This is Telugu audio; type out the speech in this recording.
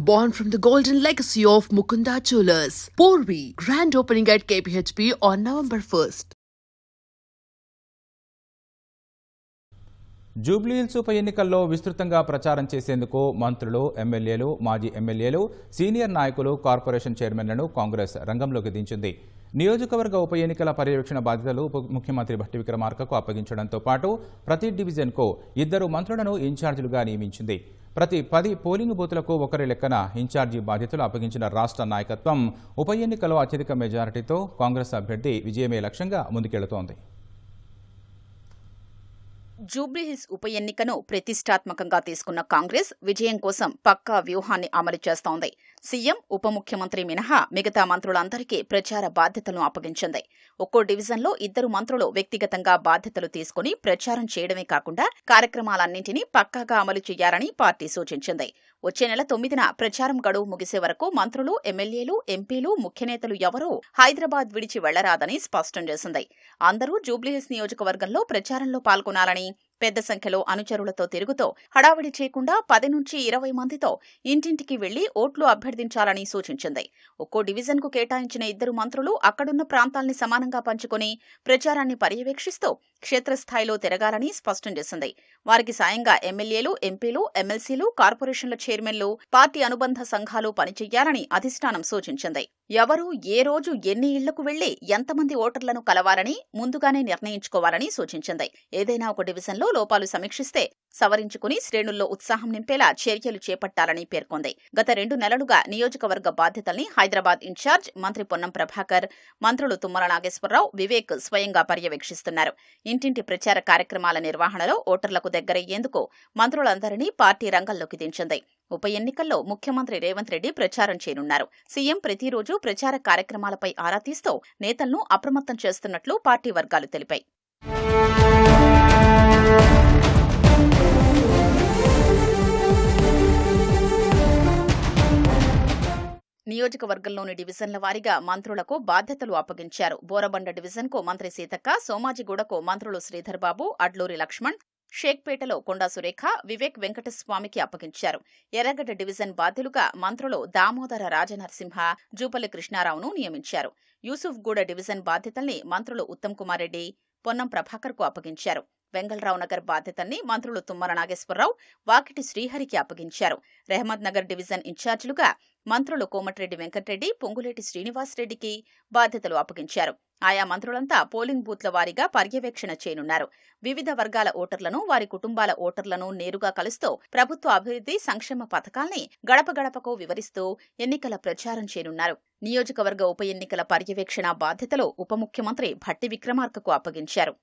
born from the golden legacy of Mukunda Jewelers. Porvi, grand opening at KPHP on November 1st. Jubilee Hills ఉప ఎన్నికల్లో విస్తృతంగా ప్రచారం చేసేందుకు మంత్రులు, ఎమ్మెల్యేలు, మాజీ ఎమ్మెల్యేలు, సీనియర్ నాయకులు, కార్పొరేషన్ చైర్మన్లను కాంగ్రెస్ రంగంలోకి దించింది. నియోజకవర్గ ఉప ఎన్నికల పర్యవేక్షణ బాధ్యతలు ఉప ముఖ్యమంత్రి భట్టి విక్రమార్కకు అప్పగించడంతో పాటు ప్రతి డివిజన్కు 2 మంత్రులను ఇన్ఛార్జీలుగా నియమించింది. ప్రతి 10 పోలింగ్ బూతులకు ఒకరి లెక్కన ఇన్ఛార్జీ బాధ్యతలు అప్పగించిన రాష్ట్ర నాయకత్వం ఉప ఎన్నికలో అత్యధిక మెజారిటీతో కాంగ్రెస్ అభ్యర్థి విజయమే లక్ష్యంగా ముందుకెళుతోంది. జూబ్లీహిల్స్ ఉప ఎన్నికను ప్రతిష్టాత్మకంగా తీసుకున్న కాంగ్రెస్ విజయం కోసం పక్కా వ్యూహాన్ని అమలు చేస్తోంది. సీఎం, ఉప ముఖ్యమంత్రి మినహా మిగతా మంత్రులందరికీ ప్రచార బాధ్యతలను అప్పగించింది. ఒక్కో డివిజన్లో 2 మంత్రులు వ్యక్తిగతంగా బాధ్యతలు తీసుకుని ప్రచారం చేయడమే కాకుండా కార్యక్రమాలన్నింటినీ పక్కాగా అమలు చేయాలని పార్టీ సూచించింది. వచ్చే నెల 9న ప్రచారం గడువు ముగిసే వరకు మంత్రులు, ఎమ్మెల్యేలు, ఎంపీలు, ముఖ్యనేతలు ఎవరూ హైదరాబాద్ విడిచి వెళ్లరాదని స్పష్టం చేసింది. అందరూ జూబ్లీహిల్స్ నియోజకవర్గంలో ప్రచారంలో పాల్గొనాలని, పెద్ద సంఖ్యలో అనుచరులతో తిరుగుతో హడావిడి చేయకుండా 10 నుంచి 20 మందితో ఇంటింటికి వెళ్లి ఓట్లు అభ్యర్థించాలని సూచించింది. ఒక్కో డివిజన్కు కేటాయించిన 2 మంత్రులు అక్కడున్న ప్రాంతాల్ని సమానంగా పంచుకుని ప్రచారాన్ని పర్యవేక్షిస్తూ క్షేత్రస్థాయిలో తిరగాలని స్పష్టం చేసింది. వారికి సాయంగా ఎమ్మెల్యేలు, ఎంపీలు, ఎమ్మెల్సీలు, కార్పొరేషన్ల చైర్మన్లు, పార్టీ అనుబంధ సంఘాలు పనిచేయాలని అధిష్టానం సూచించింది. ఎవరు ఏ రోజు ఎన్ని ఇళ్లకు వెళ్లి ఎంతమంది ఓటర్లను కలవాలని ముందుగానే నిర్ణయించుకోవాలని సూచించింది. ఏదైనా ఒక డివిజన్లో లోపాలు సమీక్షిస్తే సవరించుకుని శ్రేణుల్లో ఉత్సాహం నింపేలా చర్యలు చేపట్టాలని పేర్కొంది. గత 2 నెలలుగా నియోజకవర్గ బాధ్యతల్ని హైదరాబాద్ ఇన్ఛార్జ్ మంత్రి పొన్నం ప్రభాకర్, మంత్రులు తుమ్మల నాగేశ్వరరావు, వివేక్ స్వయంగా పర్యవేక్షిస్తున్నారు. ఇంటింటి ప్రచార కార్యక్రమాల నిర్వహణలో ఓటర్లకు దగ్గరయ్యేందుకు మంత్రులందరినీ పార్టీ రంగంలోకి దించింది. ఉప ఎన్నికల్లో ముఖ్యమంత్రి రేవంత్ రెడ్డి ప్రచారం చేయనున్నారు. సీఎం ప్రతిరోజు ప్రచార కార్యక్రమాలపై ఆరా తీస్తూ నేతలను అప్రమత్తం చేస్తున్నట్లు పార్టీ వర్గాలు తెలిపాయి. నియోజకవర్గంలోని డివిజన్ల వారీగా మంత్రులకు బాధ్యతలు అప్పగించారు. బోరబండ డివిజన్కు మంత్రి సీతక్క, సోమాజిగూడకు మంత్రులు శ్రీధర్బాబు, అడ్లూరి లక్ష్మణ్, షేక్పేటలో కొండా సురేఖ, వివేక్ వెంకటస్వామికి అప్పగించారు. ఎర్రగడ్డ డివిజన్ బాధ్యులుగా మంత్రులు దామోదర రాజనరసింహ, జూపల్లి కృష్ణారావును నియమించారు. యూసుఫ్గూడ డివిజన్ బాధ్యతల్ని మంత్రులు ఉత్తమ్ కుమార్ రెడ్డి, పొన్నం ప్రభాకర్కు అప్పగించారు. వెంగళరావు నగర్ బాధ్యతల్ని మంత్రులు తుమ్మల నాగేశ్వరరావు, వాకిటి శ్రీహరికి అప్పగించారు. రెహమద్ నగర్ డివిజన్ ఇన్ఛార్జీలుగా మంత్రులు కోమటిరెడ్డి వెంకటరెడ్డి, పొంగులేటి శ్రీనివాసరెడ్డికి బాధ్యతలు అప్పగించారు. ఆయా మంత్రులంతా పోలింగ్ బూత్ల వారీగా పర్యవేక్షణ చేయనున్నారు. వివిధ వర్గాల ఓటర్లను, వారి కుటుంబాల ఓటర్లను నేరుగా కలుస్తూ ప్రభుత్వ అభివృద్ధి, సంక్షేమ పథకాల్ని గడప గడపకు వివరిస్తూ ఎన్నికల ప్రచారం చేయనున్నారు. నియోజకవర్గ ఉప ఎన్నికల పర్యవేక్షణ బాధ్యతలు ఉప ముఖ్యమంత్రి భట్టి విక్రమార్కకు అప్పగించారు.